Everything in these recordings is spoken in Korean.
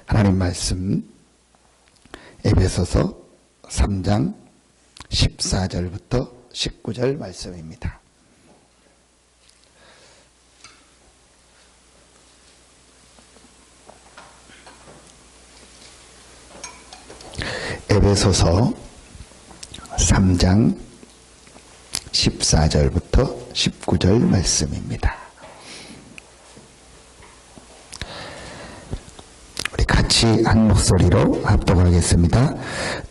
하나님 말씀 에베소서 3장 14절부터 19절 말씀입니다. 에베소서 3장 14절부터 19절 말씀입니다. 우리 같이 한 목소리로 합독하겠습니다.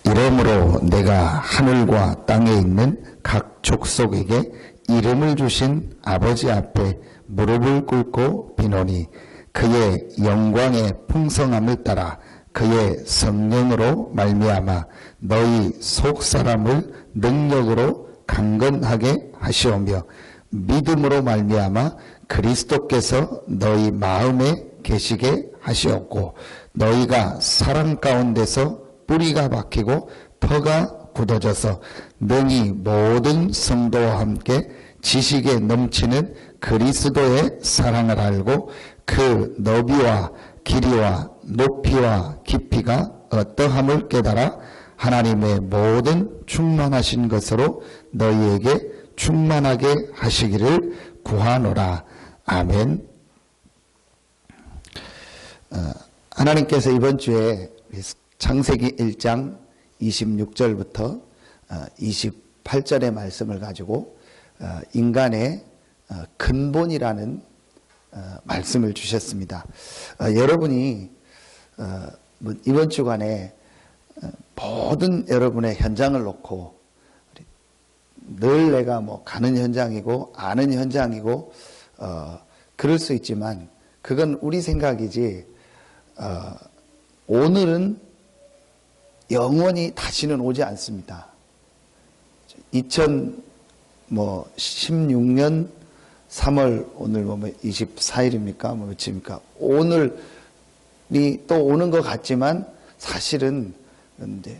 이러므로 내가 하늘과 땅에 있는 각 족속에게 이름을 주신 아버지 앞에 무릎을 꿇고 비노니 그의 영광의 풍성함을 따라 그의 성령으로 말미암아 너희 속사람을 능력으로 강건하게 하시오며 믿음으로 말미암아 그리스도께서 너희 마음에 계시게 하시었고 너희가 사랑 가운데서 뿌리가 박히고 터가 굳어져서 능히 모든 성도와 함께 지식에 넘치는 그리스도의 사랑을 알고 그 너비와 길이와 높이와 깊이가 어떠함을 깨달아 하나님의 모든 충만하신 것으로 너희에게 충만하게 하시기를 구하노라. 아멘. 하나님께서 이번 주에 창세기 1장 26절부터 28절의 말씀을 가지고 인간의 근본이라는 말씀을 주셨습니다. 여러분이 이번 주간에 모든 여러분의 현장을 놓고 늘 내가 가는 현장이고 아는 현장이고 그럴 수 있지만 그건 우리 생각이지 오늘은 영원히 다시는 오지 않습니다. 2016년 3월 오늘 24일입니까? 며칠입니까? 오늘이 또 오는 것 같지만 사실은 이제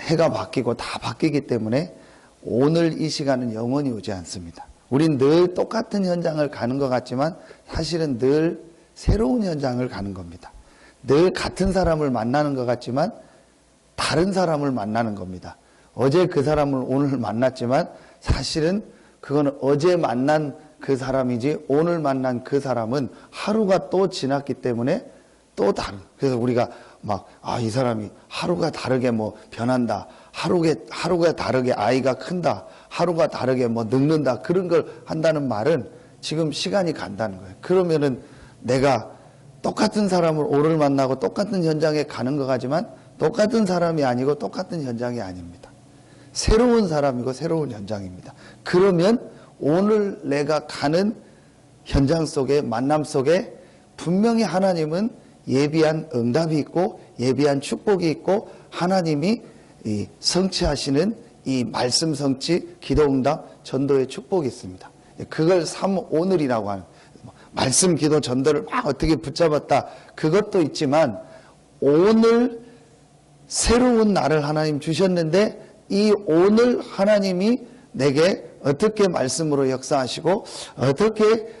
해가 바뀌고 다 바뀌기 때문에 오늘 이 시간은 영원히 오지 않습니다. 우린 늘 똑같은 현장을 가는 것 같지만 사실은 늘 새로운 현장을 가는 겁니다. 늘 같은 사람을 만나는 것 같지만 다른 사람을 만나는 겁니다. 어제 그 사람을 오늘 만났지만 사실은 그거는 어제 만난 그 사람이지 오늘 만난 그 사람은 하루가 또 지났기 때문에 또 다른. 그래서 우리가 이 사람이 하루가 다르게 변한다. 하루가 다르게 아이가 큰다. 하루가 다르게 늙는다. 그런 걸 한다는 말은 지금 시간이 간다는 거예요. 그러면은 내가 똑같은 사람을 오늘 만나고 똑같은 현장에 가는 것 같지만 똑같은 사람이 아니고 똑같은 현장이 아닙니다. 새로운 사람이고 새로운 현장입니다. 그러면 오늘 내가 가는 현장 속에 만남 속에 분명히 하나님은 예비한 응답이 있고 예비한 축복이 있고 하나님이 이 성취하시는 이 말씀 성취, 기도 응답, 전도의 축복이 있습니다. 그걸 오늘이라고 하는 말씀, 기도, 전도를 막 어떻게 붙잡았다 그것도 있지만 오늘 새로운 날을 하나님 주셨는데 이 오늘 하나님이 내게 어떻게 말씀으로 역사하시고 어떻게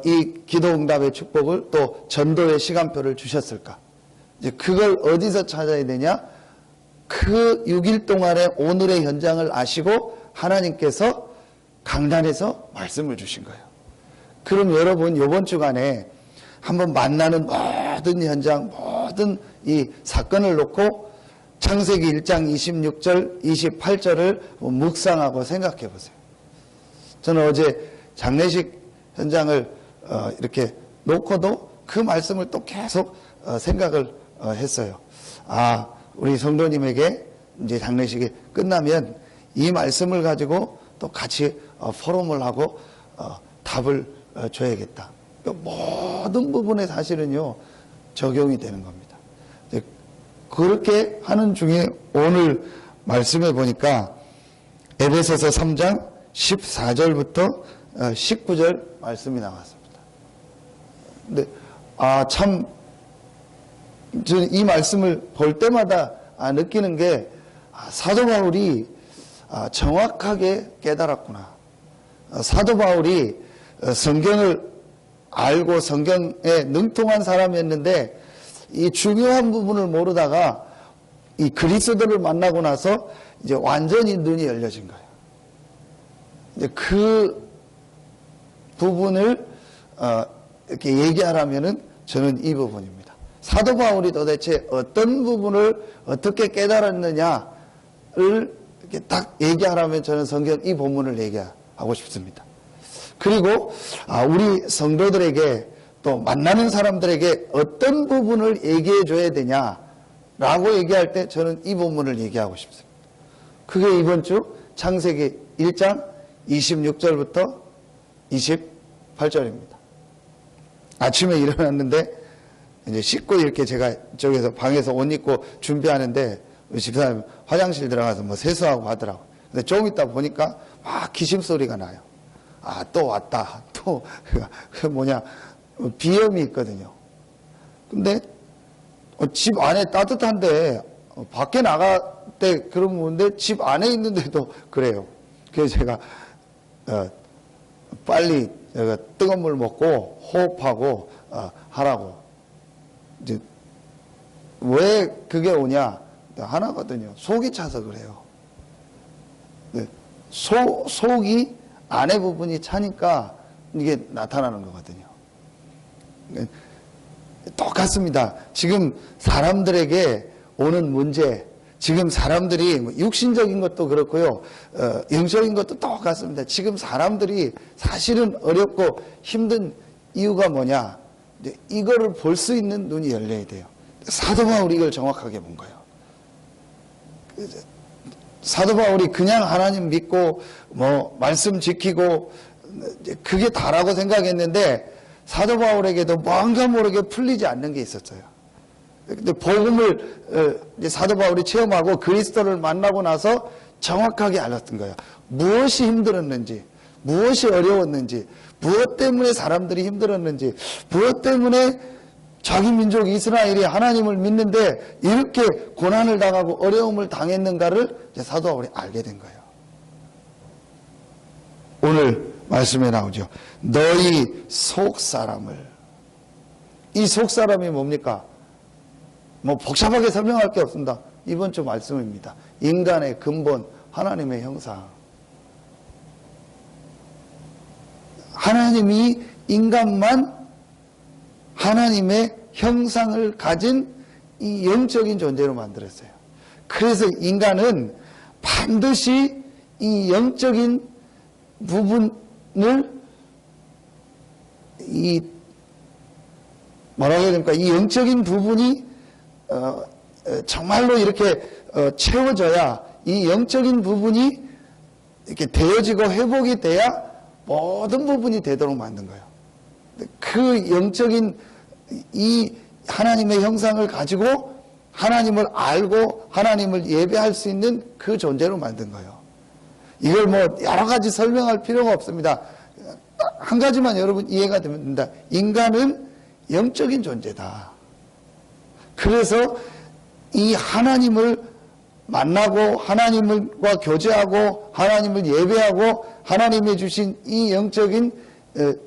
이 기도응답의 축복을 또 전도의 시간표를 주셨을까? 이제 그걸 어디서 찾아야 되냐? 그 6일 동안의 오늘의 현장을 아시고 하나님께서 강단에서 말씀을 주신 거예요. 그럼 여러분 이번 주간에 한번 만나는 모든 현장, 모든 이 사건을 놓고 창세기 1장 26절, 28절을 묵상하고 생각해 보세요. 저는 어제 장례식 현장을 이렇게 놓고도 그 말씀을 또 계속 생각을 했어요. 우리 성도님에게 이제 장례식이 끝나면 이 말씀을 가지고 또 같이 포럼을 하고 답을 줘야겠다. 모든 부분에 사실은요 적용이 되는 겁니다. 그렇게 하는 중에 오늘 말씀해 보니까 에베소서 3장 14절부터 19절 말씀이 나왔습니다. 근데 참 저는 이 말씀을 볼 때마다 느끼는 게 사도 바울이 정확하게 깨달았구나. 사도 바울이 성경을 알고 성경에 능통한 사람이었는데 이 중요한 부분을 모르다가 이 그리스도를 만나고 나서 이제 완전히 눈이 열려진 거예요. 이제 그 부분을 이렇게 얘기하라면은 저는 이 부분입니다. 사도 바울이 도대체 어떤 부분을 어떻게 깨달았느냐를 이렇게 딱 얘기하라면 저는 성경 이 본문을 얘기하고 싶습니다. 그리고 우리 성도들에게 또 만나는 사람들에게 어떤 부분을 얘기해 줘야 되냐라고 얘기할 때 저는 이 본문을 얘기하고 싶습니다. 그게 이번 주 창세기 1장 26절부터 28절입니다. 아침에 일어났는데 이제 씻고 이렇게 제가 저기서 방에서 옷 입고 준비하는데 집사님 화장실 들어가서 뭐 세수하고 하더라고요. 근데 좀 있다 보니까 막 기침 소리가 나요. 또 왔다. 또 그 뭐냐 비염이 있거든요. 근데 집 안에 따뜻한데 밖에 나갈 때 그러는데 집 안에 있는데도 그래요. 그래서 제가 빨리 뜨거운 물 먹고 호흡하고 하라고. 이제 왜 그게 오냐? 하나거든요. 속이 차서 그래요. 속이 안에 부분이 차니까 이게 나타나는 거거든요. 똑같습니다. 지금 사람들에게 오는 문제, 지금 사람들이 육신적인 것도 그렇고요, 영적인 것도 똑같습니다. 지금 사람들이 사실은 어렵고 힘든 이유가 뭐냐? 이거를 볼 수 있는 눈이 열려야 돼요. 사도 바울이 이걸 정확하게 본 거예요. 사도 바울이 그냥 하나님 믿고 뭐 말씀 지키고 그게 다라고 생각했는데 사도 바울에게도 뭔가 모르게 풀리지 않는 게 있었어요. 근데 복음을 사도 바울이 체험하고 그리스도를 만나고 나서 정확하게 알았던 거예요. 무엇이 힘들었는지, 무엇이 어려웠는지, 무엇 때문에 사람들이 힘들었는지, 무엇 때문에 자기 민족 이스라엘이 하나님을 믿는데 이렇게 고난을 당하고 어려움을 당했는가를 사도 바울이 알게 된 거예요. 오늘 말씀에 나오죠. 너희 속사람을. 이 속사람이 뭡니까? 뭐 복잡하게 설명할 게 없습니다. 이번 주 말씀입니다. 인간의 근본, 하나님의 형상. 하나님이 인간만 하나님의 형상을 가진 이 영적인 존재로 만들었어요. 그래서 인간은 반드시 이 영적인 부분을 뭐라고 해야 됩니까? 이 영적인 부분이 정말로 이렇게 채워져야 이 영적인 부분이 이렇게 되어지고 회복이 돼야 모든 부분이 되도록 만든 거예요. 그 영적인 이 하나님의 형상을 가지고 하나님을 알고 하나님을 예배할 수 있는 그 존재로 만든 거예요. 이걸 뭐 여러 가지 설명할 필요가 없습니다. 한 가지만 여러분 이해가 되면 된다. 인간은 영적인 존재다. 그래서 이 하나님을 만나고 하나님과 교제하고 하나님을 예배하고 하나님이 주신 이 영적인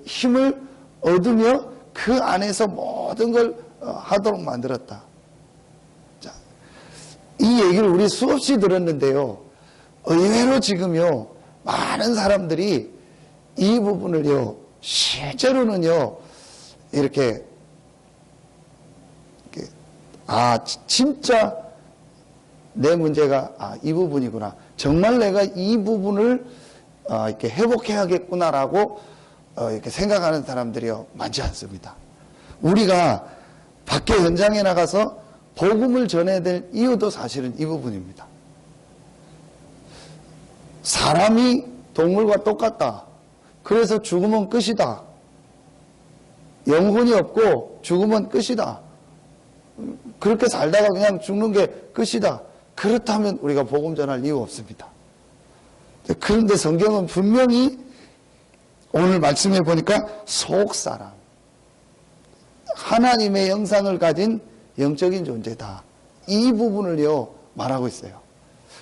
힘을 얻으며 그 안에서 모든 걸 하도록 만들었다. 자, 이 얘기를 우리 수없이 들었는데요. 의외로 지금요, 많은 사람들이 이 부분을요, 실제로는요, 이렇게 진짜 내 문제가 이 부분이구나. 정말 내가 이 부분을 이렇게 회복해야겠구나라고 이렇게 생각하는 사람들이요 많지 않습니다. 우리가 밖에 현장에 나가서 복음을 전해야 될 이유도 사실은 이 부분입니다. 사람이 동물과 똑같다. 그래서 죽으면 끝이다. 영혼이 없고 죽으면 끝이다. 그렇게 살다가 그냥 죽는 게 끝이다. 그렇다면 우리가 복음 전할 이유 없습니다. 그런데 성경은 분명히 오늘 말씀해 보니까 속사람, 하나님의 형상을 가진 영적인 존재다. 이 부분을요 말하고 있어요.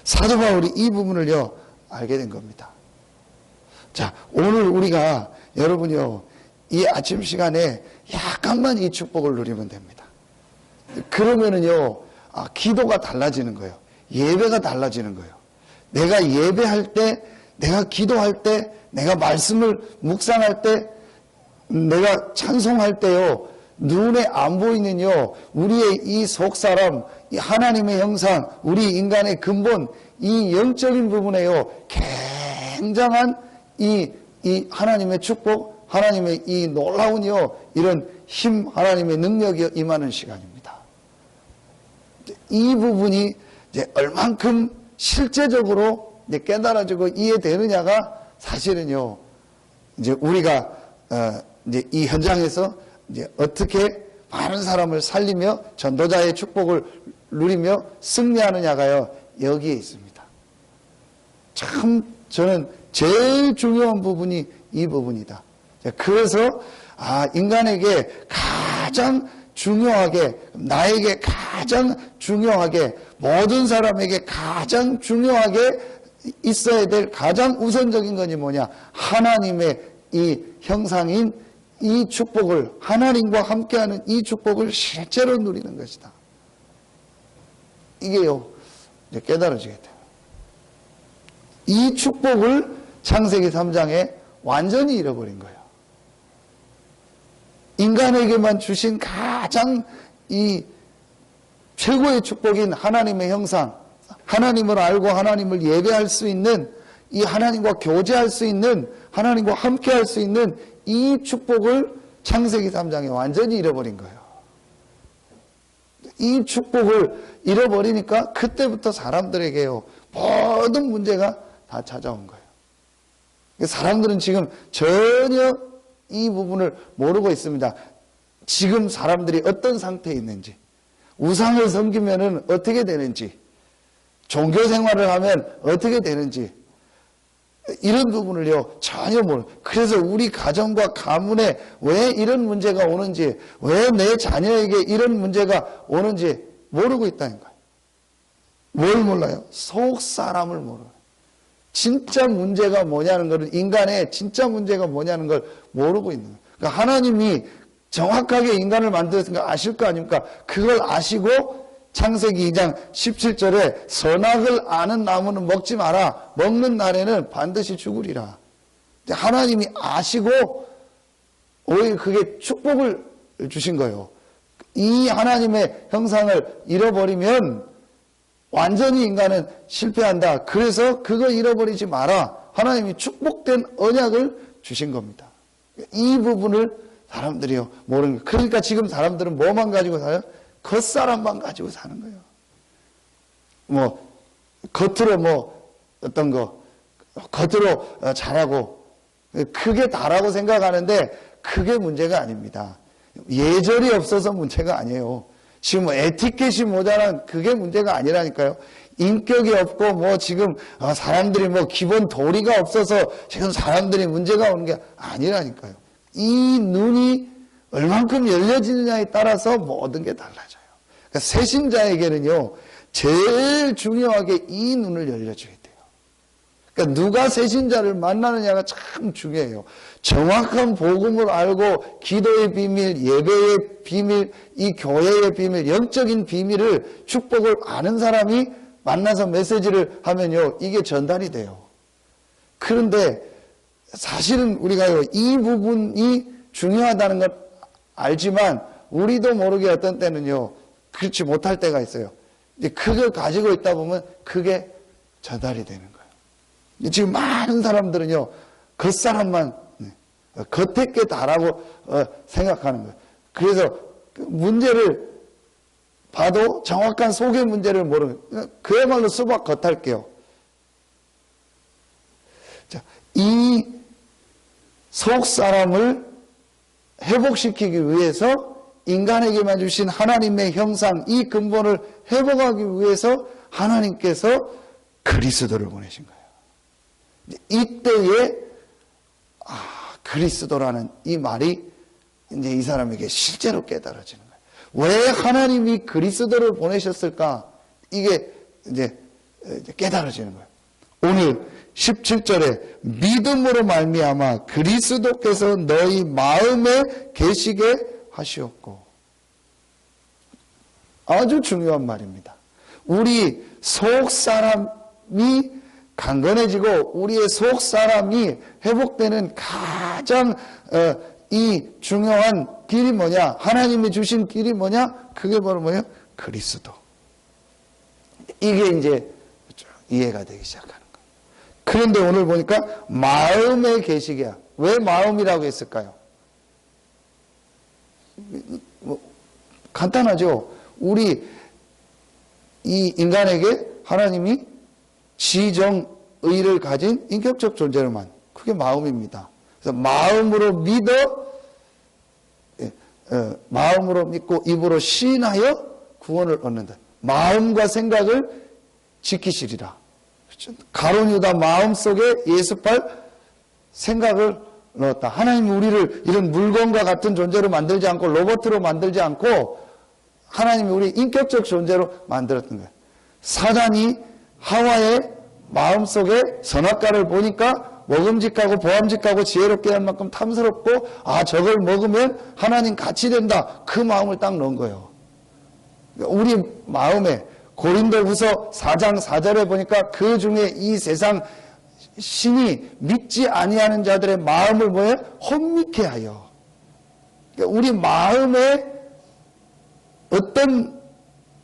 사도 바울이 이 부분을요 알게 된 겁니다. 자, 오늘 우리가 여러분요 이 아침 시간에 약간만 이 축복을 누리면 됩니다. 그러면은요, 기도가 달라지는 거예요. 예배가 달라지는 거예요. 내가 예배할 때, 내가 기도할 때, 내가 말씀을 묵상할 때, 내가 찬송할 때요, 눈에 안 보이는요, 우리의 이 속사람, 이 하나님의 형상, 우리 인간의 근본, 이 영적인 부분에요, 굉장한 이 하나님의 축복, 하나님의 이 놀라운요, 이런 힘, 하나님의 능력이 임하는 시간입니다. 이 부분이 이제 얼만큼 실제적으로 이제 깨달아지고 이해되느냐가 사실은요, 이제 우리가 이제 이 현장에서 이제 어떻게 많은 사람을 살리며 전도자의 축복을 누리며 승리하느냐가요, 여기에 있습니다. 참 저는 제일 중요한 부분이 이 부분이다. 그래서 인간에게 가장 중요하게, 나에게 가장 중요하게, 모든 사람에게 가장 중요하게 있어야 될 가장 우선적인 것이 뭐냐? 하나님의 이 형상인 이 축복을, 하나님과 함께하는 이 축복을 실제로 누리는 것이다. 이게요, 이제 깨달아지게 돼요. 이 축복을 창세기 3장에 완전히 잃어버린 거예요. 인간에게만 주신 가장 이 최고의 축복인 하나님의 형상, 하나님을 알고 하나님을 예배할 수 있는, 이 하나님과 교제할 수 있는, 하나님과 함께 할 수 있는 이 축복을 창세기 3장에 완전히 잃어버린 거예요. 이 축복을 잃어버리니까 그때부터 사람들에게요, 모든 문제가 다 찾아온 거예요. 사람들은 지금 전혀 이 부분을 모르고 있습니다. 지금 사람들이 어떤 상태에 있는지, 우상을 섬기면은 어떻게 되는지, 종교 생활을 하면 어떻게 되는지, 이런 부분을요, 전혀 모르고. 그래서 우리 가정과 가문에 왜 이런 문제가 오는지, 왜 내 자녀에게 이런 문제가 오는지 모르고 있다는 거예요. 뭘 몰라요? 속 사람을 모르요. 진짜 문제가 뭐냐는 것을, 인간의 진짜 문제가 뭐냐는 걸 모르고 있는 거예요. 그러니까 하나님이 정확하게 인간을 만들었으니까 아실 거 아닙니까? 그걸 아시고 창세기 2장 17절에 선악을 아는 나무는 먹지 마라. 먹는 날에는 반드시 죽으리라. 하나님이 아시고 오히려 그게 축복을 주신 거예요. 이 하나님의 형상을 잃어버리면 완전히 인간은 실패한다. 그래서 그거 잃어버리지 마라. 하나님이 축복된 언약을 주신 겁니다. 이 부분을 사람들이요, 모르는 거예요. 그러니까 지금 사람들은 뭐만 가지고 살아요? 겉사람만 가지고 사는 거예요. 뭐 겉으로 뭐 어떤 거, 겉으로 잘하고 그게 다라고 생각하는데 그게 문제가 아닙니다. 예절이 없어서 문제가 아니에요. 지금 뭐 에티켓이 모자란 그게 문제가 아니라니까요. 인격이 없고 뭐 지금 사람들이 뭐 기본 도리가 없어서 지금 사람들이 문제가 오는 게 아니라니까요. 이 눈이 얼만큼 열려지느냐에 따라서 모든 게 달라져요. 그러니까 새신자에게는요, 제일 중요하게 이 눈을 열려줘야 돼요. 그러니까 누가 새신자를 만나느냐가 참 중요해요. 정확한 복음을 알고 기도의 비밀, 예배의 비밀, 이 교회의 비밀, 영적인 비밀을, 축복을 아는 사람이 만나서 메시지를 하면요, 이게 전달이 돼요. 그런데 사실은 우리가요, 이 부분이 중요하다는 걸 알지만 우리도 모르게 어떤 때는요, 그렇지 못할 때가 있어요. 이제 그걸 가지고 있다 보면 그게 전달이 되는 거예요. 지금 많은 사람들은요, 겉사람만, 겉에 게 다라고 생각하는 거예요. 그래서 그 문제를 봐도 정확한 속의 문제를 모르는 거예요. 그야말로 수박 겉할게요. 자, 이 속 사람을 회복시키기 위해서 인간에게만 주신 하나님의 형상, 이 근본을 회복하기 위해서 하나님께서 그리스도를 보내신 거예요. 이때에 그리스도라는 이 말이 이제 이 사람에게 실제로 깨달아지는 거예요. 왜 하나님이 그리스도를 보내셨을까? 이게 이제 깨달아지는 거예요. 오늘 17절에 믿음으로 말미암아 그리스도께서 너희 마음에 계시게 하시었고, 아주 중요한 말입니다. 우리 속 사람이 강건해지고 우리의 속 사람이 회복되는 가장 이 중요한 길이 뭐냐? 하나님이 주신 길이 뭐냐? 그게 바로 뭐예요? 그리스도. 이게 이제 이해가 되기 시작하는 거예요. 그런데 오늘 보니까 마음의 계시기야. 왜 마음이라고 했을까요? 간단하죠. 우리 이 인간에게 하나님이 지정의를 가진 인격적 존재로만, 그게 마음입니다. 그래서 마음으로 마음으로 믿고 입으로 시인하여 구원을 얻는다. 마음과 생각을 지키시리라. 가룟 유다 마음속에 예습할 생각을 넣었다. 하나님이 우리를 이런 물건과 같은 존재로 만들지 않고 로봇으로 만들지 않고 하나님이 우리 인격적 존재로 만들었던 거예요. 사단이 하와의 마음속에 선악과를 보니까 먹음직하고 보암직하고 지혜롭게 할 만큼 탐스럽고, 아, 저걸 먹으면 하나님 같이 된다. 그 마음을 딱 넣은 거예요. 우리 마음에 고린도후서 4장 4절에 보니까 그 중에 이 세상 신이 믿지 아니하는 자들의 마음을 뭐해? 혼미케 하여. 그러니까 우리 마음에 어떤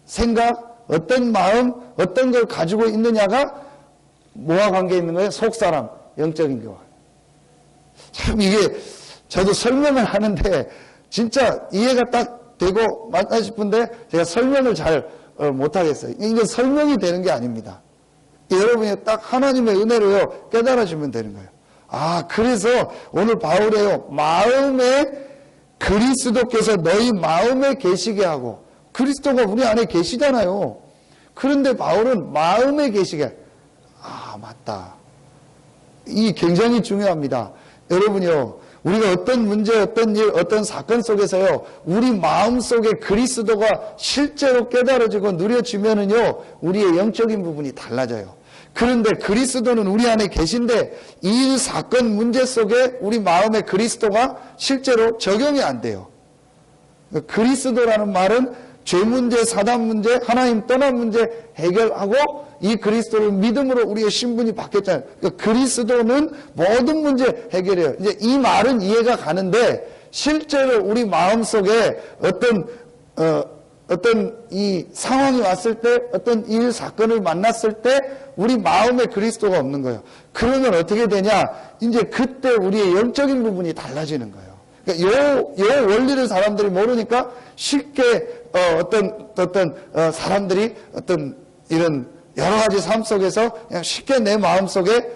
생각, 어떤 마음, 어떤 걸 가지고 있느냐가 뭐와 관계 있는 거예요? 속사람, 영적인 교화. 참 이게 저도 설명을 하는데 진짜 이해가 딱 되고 맞나 싶은데 제가 설명을 잘 못하겠어요. 이게 설명이 되는 게 아닙니다. 여러분이 딱 하나님의 은혜로요 깨달아주면 되는 거예요. 아, 그래서 오늘 바울이요, 마음에 그리스도께서 너희 마음에 계시게 하고, 그리스도가 우리 안에 계시잖아요. 그런데 바울은 마음에 계시게, 아, 맞다. 이 굉장히 중요합니다. 여러분요, 우리가 어떤 문제, 어떤 일, 어떤 사건 속에서요, 우리 마음 속에 그리스도가 실제로 깨달아지고 누려지면은요, 우리의 영적인 부분이 달라져요. 그런데 그리스도는 우리 안에 계신데 이 사건 문제 속에 우리 마음에 그리스도가 실제로 적용이 안 돼요. 그리스도라는 말은 죄 문제, 사단 문제, 하나님 떠난 문제 해결하고 이 그리스도를 믿음으로 우리의 신분이 바뀌었잖아요. 그러니까 그리스도는 모든 문제 해결해요. 이제 이 말은 이해가 가는데 실제로 우리 마음 속에 어떤 이 상황이 왔을 때, 어떤 일, 사건을 만났을 때 우리 마음에 그리스도가 없는 거예요. 그러면 어떻게 되냐? 이제 그때 우리의 영적인 부분이 달라지는 거예요. 그러니까 요 원리를 사람들이 모르니까 쉽게 어떤 사람들이 어떤 이런 여러 가지 삶 속에서 그냥 쉽게 내 마음 속에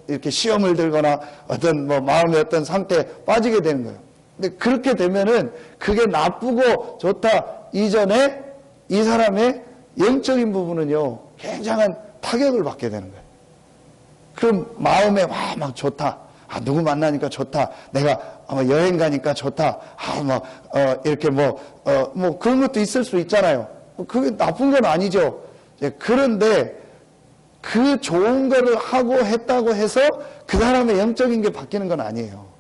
이렇게 시험을 들거나 어떤 마음의 어떤 상태에 빠지게 되는 거예요. 근데 그렇게 되면은 그게 나쁘고 좋다 이전에 이 사람의 영적인 부분은요 굉장한 타격을 받게 되는 거예요. 그럼 마음에 와 막 좋다. 아, 누구 만나니까 좋다. 내가 여행 가니까 좋다. 이렇게 그런 것도 있을 수 있잖아요. 그게 나쁜 건 아니죠. 그런데 그 좋은 거를 하고 했다고 해서 그 사람의 영적인 게 바뀌는 건 아니에요.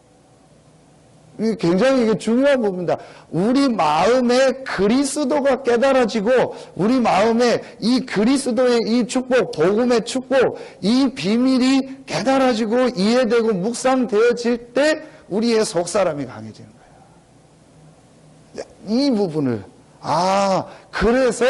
굉장히 이게 중요한 부분입니다. 우리 마음에 그리스도가 깨달아지고 우리 마음에 이 그리스도의 이 축복, 복음의 축복, 이 비밀이 깨달아지고 이해되고 묵상되어질 때 우리의 속사람이 강해지는 거예요. 이 부분을 그래서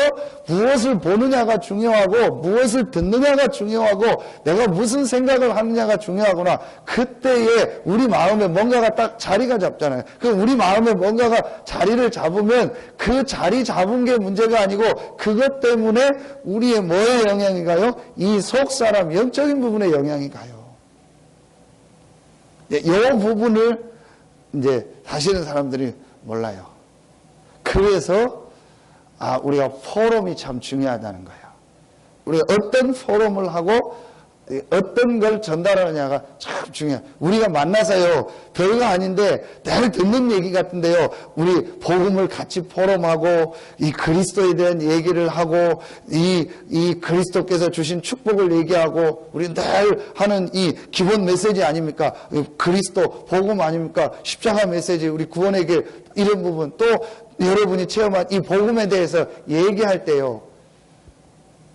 무엇을 보느냐가 중요하고 무엇을 듣느냐가 중요하고 내가 무슨 생각을 하느냐가 중요하구나. 그때에 우리 마음에 뭔가가 딱 자리가 잡잖아요. 우리 마음에 뭔가가 자리를 잡으면 그 자리 잡은 게 문제가 아니고 그것 때문에 우리의 뭐에 영향이 가요? 이 속사람, 영적인 부분에 영향이 가요. 이 부분을 이제 사실은 사람들이 몰라요. 그래서 우리가 포럼이 참 중요하다는 거예요. 우리가 어떤 포럼을 하고 어떤 걸 전달하느냐가 참 중요해요. 우리가 만나서요 별거 아닌데 늘 듣는 얘기 같은데요, 우리 복음을 같이 포럼하고 이 그리스도에 대한 얘기를 하고 이 그리스도께서 주신 축복을 얘기하고 우리 늘 하는 이 기본 메시지 아닙니까? 그리스도 복음 아닙니까? 십자가 메시지, 우리 구원의 길, 이런 부분, 또 여러분이 체험한 이 복음에 대해서 얘기할 때요,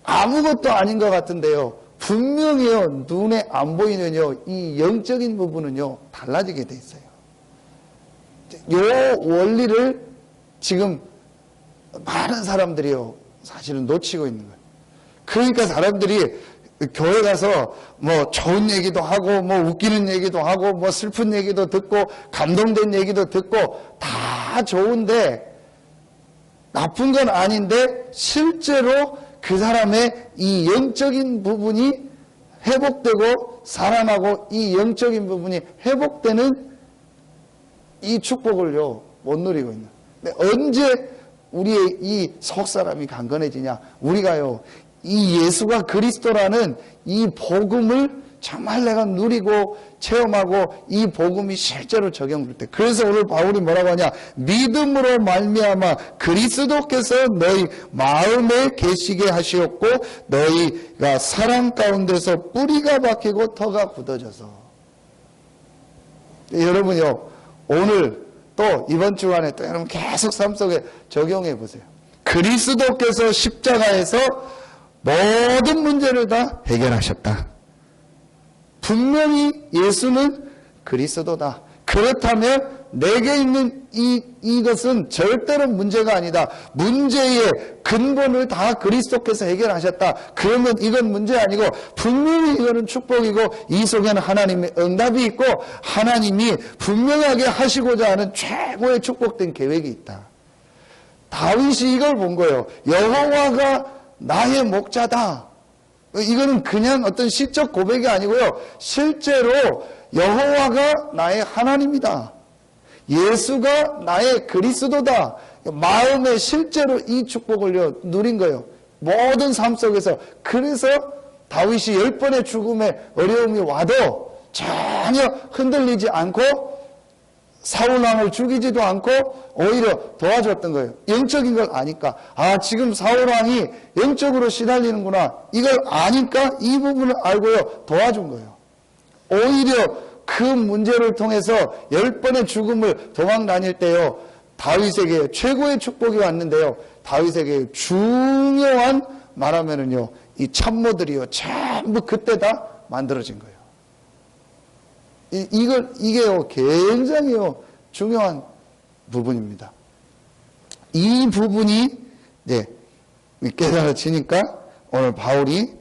아무것도 아닌 것 같은데요, 분명히요, 눈에 안 보이는요, 이 영적인 부분은요, 달라지게 돼 있어요. 요 원리를 지금 많은 사람들이요, 사실은 놓치고 있는 거예요. 그러니까 사람들이 교회 가서 뭐 좋은 얘기도 하고, 뭐 웃기는 얘기도 하고, 뭐 슬픈 얘기도 듣고, 감동된 얘기도 듣고, 다 좋은데, 나쁜 건 아닌데, 실제로 그 사람의 이 영적인 부분이 회복되고, 살아나고, 이 영적인 부분이 회복되는 이 축복을요, 못 누리고 있는. 근데 언제 우리의 이 속사람이 강건해지냐? 우리가요, 이 예수가 그리스도라는 이 복음을 정말 내가 누리고 체험하고 이 복음이 실제로 적용될 때. 그래서 오늘 바울이 뭐라고 하냐? 믿음으로 말미암아 그리스도께서 너희 마음에 계시게 하시었고 너희가 사랑 가운데서 뿌리가 박히고 터가 굳어져서. 여러분요, 오늘 또 이번 주간에 또 여러분 계속 삶 속에 적용해 보세요. 그리스도께서 십자가에서 모든 문제를 다 해결하셨다. 분명히 예수는 그리스도다. 그렇다면 내게 있는 이것은 절대로 문제가 아니다. 문제의 근본을 다 그리스도께서 해결하셨다. 그러면 이건 문제 아니고 분명히 이거는 축복이고 이 속에는 하나님의 응답이 있고 하나님이 분명하게 하시고자 하는 최고의 축복된 계획이 있다. 다윗이 이걸 본 거예요. 여호와가 나의 목자다. 이거는 그냥 어떤 시적 고백이 아니고요. 실제로 여호와가 나의 하나님이다. 예수가 나의 그리스도다. 마음에 실제로 이 축복을 누린 거예요. 모든 삶 속에서. 그래서 다윗이 10번의 죽음의 어려움이 와도 전혀 흔들리지 않고 사울왕을 죽이지도 않고 오히려 도와줬던 거예요. 영적인 걸 아니까. 아, 지금 사울왕이 영적으로 시달리는구나. 이걸 아니까 이 부분을 알고요. 도와준 거예요. 오히려 그 문제를 통해서 10번의 죽음을 도망 다닐 때요. 다윗에게 최고의 축복이 왔는데요. 다윗에게 중요한 말하면은요. 이 참모들이요. 전부 그때 다 만들어진 거예요. 이게요, 굉장히요, 중요한 부분입니다. 이 부분이, 깨달아지니까 오늘 바울이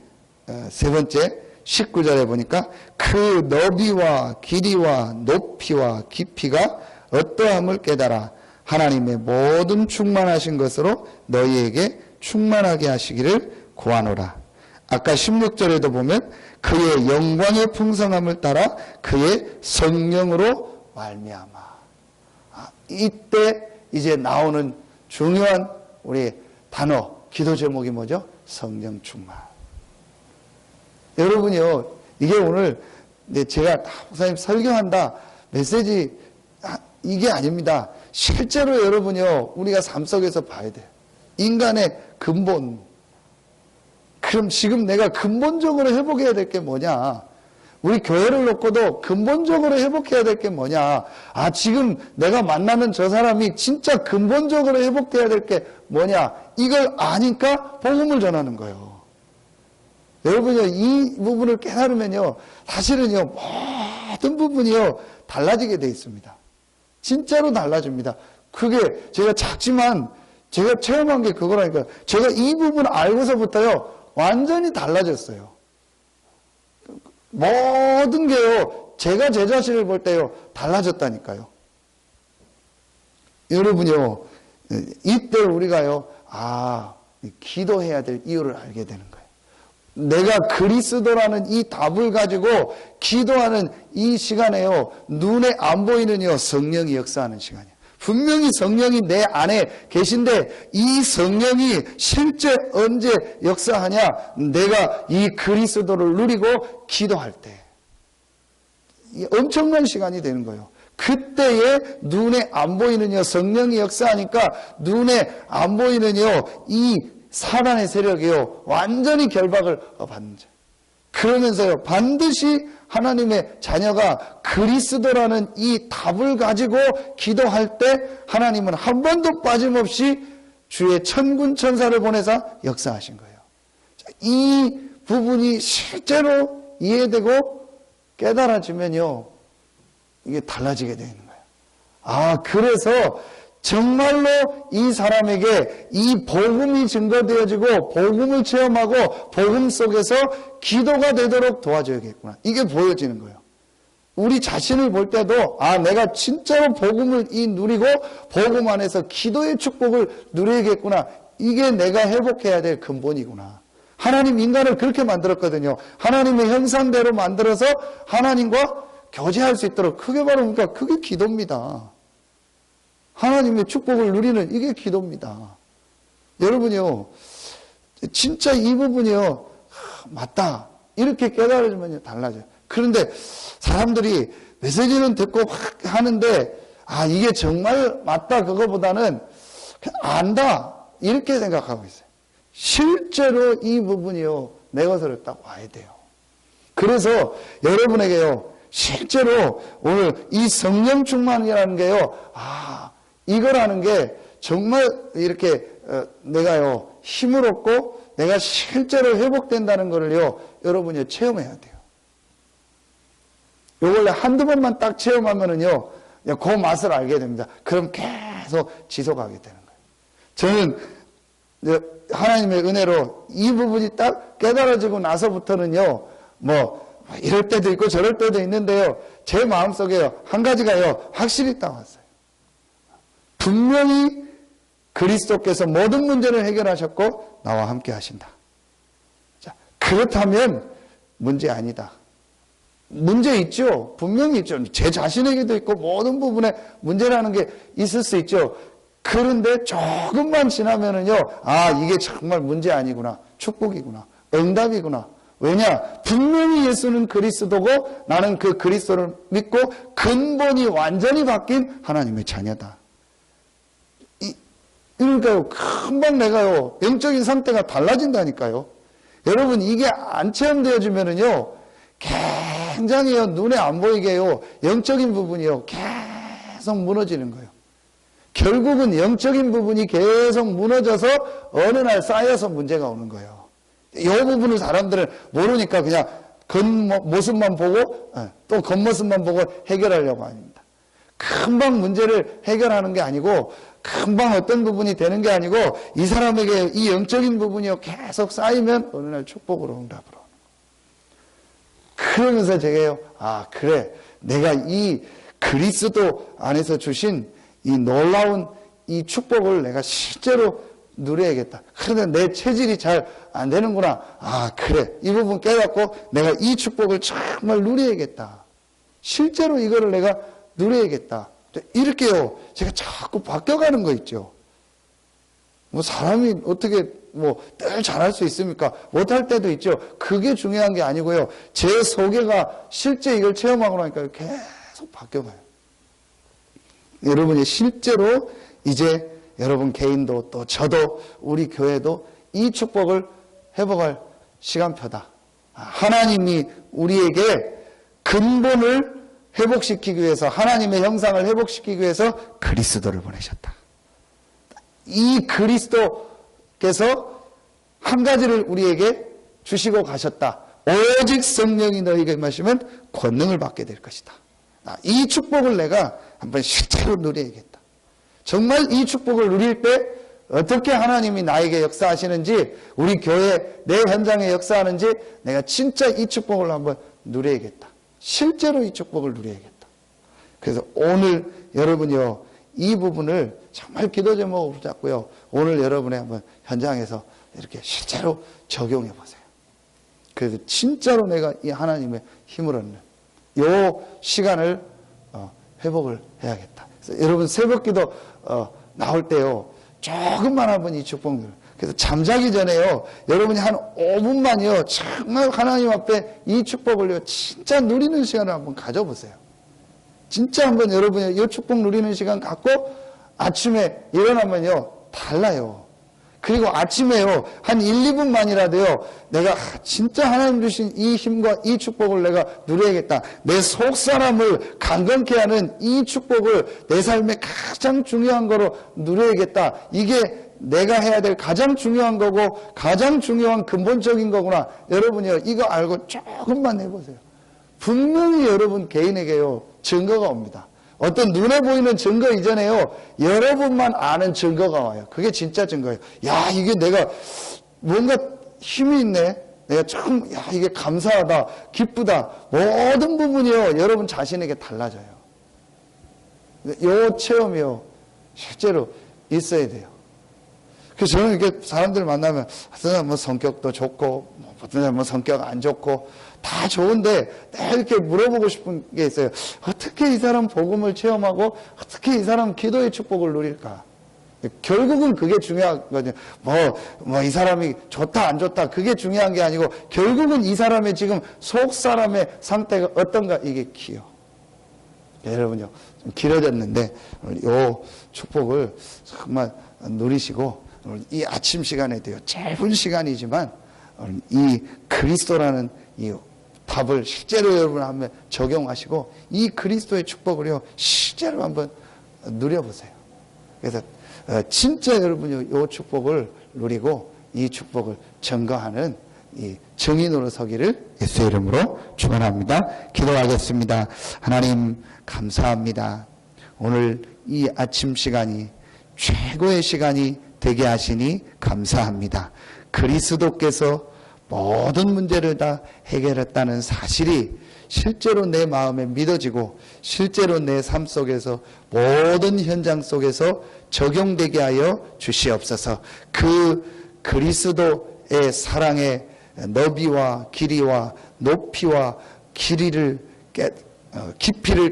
세 번째 19절에 보니까 그 너비와 길이와 높이와 깊이가 어떠함을 깨달아 하나님의 모든 충만하신 것으로 너희에게 충만하게 하시기를 구하노라. 아까 16절에도 보면 그의 영광의 풍성함을 따라 그의 성령으로 말미암아. 이때 이제 나오는 중요한 우리 단어, 기도 제목이 뭐죠? 성령 충만. 여러분이요, 이게 오늘 제가 목사님 설교한다 메시지 이게 아닙니다. 실제로 여러분이요, 우리가 삶 속에서 봐야 돼요. 인간의 근본. 그럼 지금 내가 근본적으로 회복해야 될 게 뭐냐? 우리 교회를 놓고도 근본적으로 회복해야 될 게 뭐냐? 아, 지금 내가 만나는 저 사람이 진짜 근본적으로 회복돼야 될 게 뭐냐? 이걸 아니까 복음을 전하는 거예요. 여러분요, 이 부분을 깨달으면요, 사실은요, 모든 부분이요, 달라지게 돼 있습니다. 진짜로 달라집니다. 그게 제가 작지만 제가 체험한 게 그거라니까요. 제가 이 부분을 알고서부터요, 완전히 달라졌어요. 모든 게요, 제가 제 자신을 볼 때요, 달라졌다니까요. 여러분요, 이때 우리가요, 기도해야 될 이유를 알게 되는 거예요. 내가 그리스도라는 이 답을 가지고 기도하는 이 시간에요, 눈에 안 보이는요, 성령이 역사하는 시간이에요. 분명히 성령이 내 안에 계신데 이 성령이 실제 언제 역사하냐? 내가 이 그리스도를 누리고 기도할 때. 엄청난 시간이 되는 거예요. 그때에 눈에 안 보이는요, 성령이 역사하니까 눈에 안 보이는요, 이 사단의 세력이요, 완전히 결박을 받는 거죠. 그러면서요, 반드시 하나님의 자녀가 그리스도라는 이 답을 가지고 기도할 때 하나님은 한 번도 빠짐없이 주의 천군 천사를 보내사 역사하신 거예요. 이 부분이 실제로 이해되고 깨달아지면요, 이게 달라지게 되는 거예요. 아, 그래서 정말로 이 사람에게 이 복음이 증거되어지고 복음을 체험하고 복음 속에서 기도가 되도록 도와줘야겠구나. 이게 보여지는 거예요. 우리 자신을 볼 때도 아, 내가 진짜로 복음을 누리고 복음 안에서 기도의 축복을 누려야겠구나. 이게 내가 회복해야 될 근본이구나. 하나님 인간을 그렇게 만들었거든요. 하나님의 형상대로 만들어서 하나님과 교제할 수 있도록. 그게 바로 그러니까 그게 기도입니다. 하나님의 축복을 누리는 이게 기도입니다. 여러분이요, 진짜 이 부분이요, 맞다. 이렇게 깨달아지면 달라져요. 그런데 사람들이 메시지는 듣고 확 하는데, 아, 이게 정말 맞다. 그거보다는 그냥 안다. 이렇게 생각하고 있어요. 실제로 이 부분이요, 내 것으로 딱 와야 돼요. 그래서 여러분에게요, 실제로 오늘 이 성령 충만이라는 게요, 아, 이거라는 게 정말 이렇게 내가요 힘을 얻고 내가 실제로 회복된다는 거를요 여러분이 체험해야 돼요. 요걸 한두 번만 딱 체험하면은요 그 맛을 알게 됩니다. 그럼 계속 지속하게 되는 거예요. 저는 하나님의 은혜로 이 부분이 딱 깨달아지고 나서부터는요 뭐 이럴 때도 있고 저럴 때도 있는데요 제 마음속에요 한 가지가요 확실히 딱 왔어요. 분명히 그리스도께서 모든 문제를 해결하셨고 나와 함께 하신다. 자, 그렇다면 문제 아니다. 문제 있죠. 분명히 있죠. 제 자신에게도 있고 모든 부분에 문제라는 게 있을 수 있죠. 그런데 조금만 지나면은요, 아, 이게 정말 문제 아니구나. 축복이구나. 응답이구나. 왜냐? 분명히 예수는 그리스도고 나는 그 그리스도를 믿고 근본이 완전히 바뀐 하나님의 자녀다. 그러니까요, 금방 내가요, 영적인 상태가 달라진다니까요. 여러분, 이게 안 체험되어지면은요, 굉장히요, 눈에 안 보이게요, 영적인 부분이요, 계속 무너지는 거예요. 결국은 영적인 부분이 계속 무너져서 어느 날 쌓여서 문제가 오는 거예요. 이 부분을 사람들은 모르니까 그냥 겉모습만 보고, 또 겉모습만 보고 해결하려고 합니다. 금방 문제를 해결하는 게 아니고, 금방 어떤 부분이 되는 게 아니고 이 사람에게 이 영적인 부분이 계속 쌓이면 어느 날 축복으로 응답으로 오는 거예요. 그러면서 제가요, 아 그래 내가 이 그리스도 안에서 주신 이 놀라운 이 축복을 내가 실제로 누려야겠다. 그런데 내 체질이 잘 안 되는구나. 아 그래 이 부분 깨닫고 내가 이 축복을 정말 누려야겠다. 실제로 이거를 내가 누려야겠다. 이렇게요, 제가 자꾸 바뀌어가는 거 있죠. 뭐, 사람이 어떻게, 늘 잘할 수 있습니까? 못할 때도 있죠. 그게 중요한 게 아니고요. 제 속에가 실제 이걸 체험하고 나니까 계속 바뀌어가요. 여러분이 실제로 이제 여러분 개인도 또 저도 우리 교회도 이 축복을 회복할 시간표다. 하나님이 우리에게 근본을 회복시키기 위해서 하나님의 형상을 회복시키기 위해서 그리스도를 보내셨다. 이 그리스도께서 한 가지를 우리에게 주시고 가셨다. 오직 성령이 너희에게 임하시면 권능을 받게 될 것이다. 이 축복을 내가 한번 실제로 누려야겠다. 정말 이 축복을 누릴 때 어떻게 하나님이 나에게 역사하시는지 우리 교회 내 현장에 역사하는지 내가 진짜 이 축복을 한번 누려야겠다. 실제로 이 축복을 누려야겠다. 그래서 오늘 여러분이요 이 부분을 정말 기도 제목으로 잡고요 오늘 여러분의 한번 현장에서 이렇게 실제로 적용해 보세요. 그래서 진짜로 내가 이 하나님의 힘을 얻는 요 시간을 회복을 해야겠다. 그래서 여러분 새벽기도 나올 때요 조금만 한번 이 축복을 그래서 잠자기 전에요 여러분이 한 5분만요 정말 하나님 앞에 이 축복을요 진짜 누리는 시간을 한번 가져보세요. 진짜 한번 여러분이 이 축복 누리는 시간 갖고 아침에 일어나면요 달라요. 그리고 아침에요, 한 1, 2분만이라도요, 내가 진짜 하나님 주신 이 힘과 이 축복을 내가 누려야겠다. 내 속사람을 강건케 하는 이 축복을 내 삶에 가장 중요한 거로 누려야겠다. 이게 내가 해야 될 가장 중요한 거고 가장 중요한 근본적인 거구나. 여러분이요, 이거 알고 조금만 해보세요. 분명히 여러분 개인에게요, 증거가 옵니다. 어떤 눈에 보이는 증거 이전에요, 여러분만 아는 증거가 와요. 그게 진짜 증거예요. 야, 이게 내가 뭔가 힘이 있네. 내가 참, 야, 이게 감사하다, 기쁘다. 모든 부분이요, 여러분 자신에게 달라져요. 요 체험이요, 실제로 있어야 돼요. 그래서 저는 이렇게 사람들 만나면, 어떤 사람 뭐 성격도 좋고, 어떤 사람 뭐 성격 안 좋고, 다 좋은데, 내가 이렇게 물어보고 싶은 게 있어요. 어떻게 이 사람 복음을 체험하고, 어떻게 이 사람 기도의 축복을 누릴까? 결국은 그게 중요하거든요. 이 사람이 좋다, 안 좋다, 그게 중요한 게 아니고, 결국은 이 사람의 지금 속 사람의 상태가 어떤가, 이게 키요. 여러분요, 좀 길어졌는데, 요 축복을 정말 누리시고, 이 아침 시간에도요, 짧은 시간이지만 이 그리스도라는 이 답을 실제로 여러분 한번 적용하시고 이 그리스도의 축복을요, 실제로 한번 누려보세요. 그래서 진짜 여러분이 이 축복을 누리고 이 축복을 증거하는 이 증인으로 서기를 예수의 이름으로 축원합니다. 기도하겠습니다. 하나님 감사합니다. 오늘 이 아침 시간이 최고의 시간이 되게 하시니 감사합니다. 그리스도께서 모든 문제를 다 해결했다는 사실이 실제로 내 마음에 믿어지고 실제로 내 삶 속에서 모든 현장 속에서 적용되게 하여 주시옵소서. 그 그리스도의 사랑의 너비와 길이와 높이와 깊이를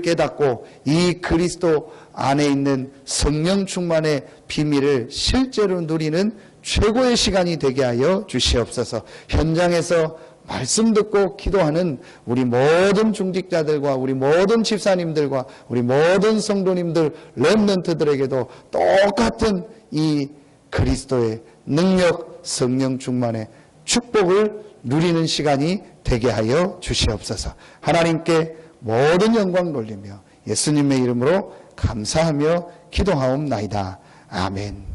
깨닫고 이 그리스도 안에 있는 성령 충만의 비밀을 실제로 누리는 최고의 시간이 되게 하여 주시옵소서. 현장에서 말씀 듣고 기도하는 우리 모든 중직자들과 우리 모든 집사님들과 우리 모든 성도님들, 렘넌트들에게도 똑같은 이 그리스도의 능력, 성령 충만의 축복을 누리는 시간이 되게 하여 주시옵소서. 하나님께 모든 영광 돌리며 예수님의 이름으로 감사하며 기도하옵나이다. 아멘.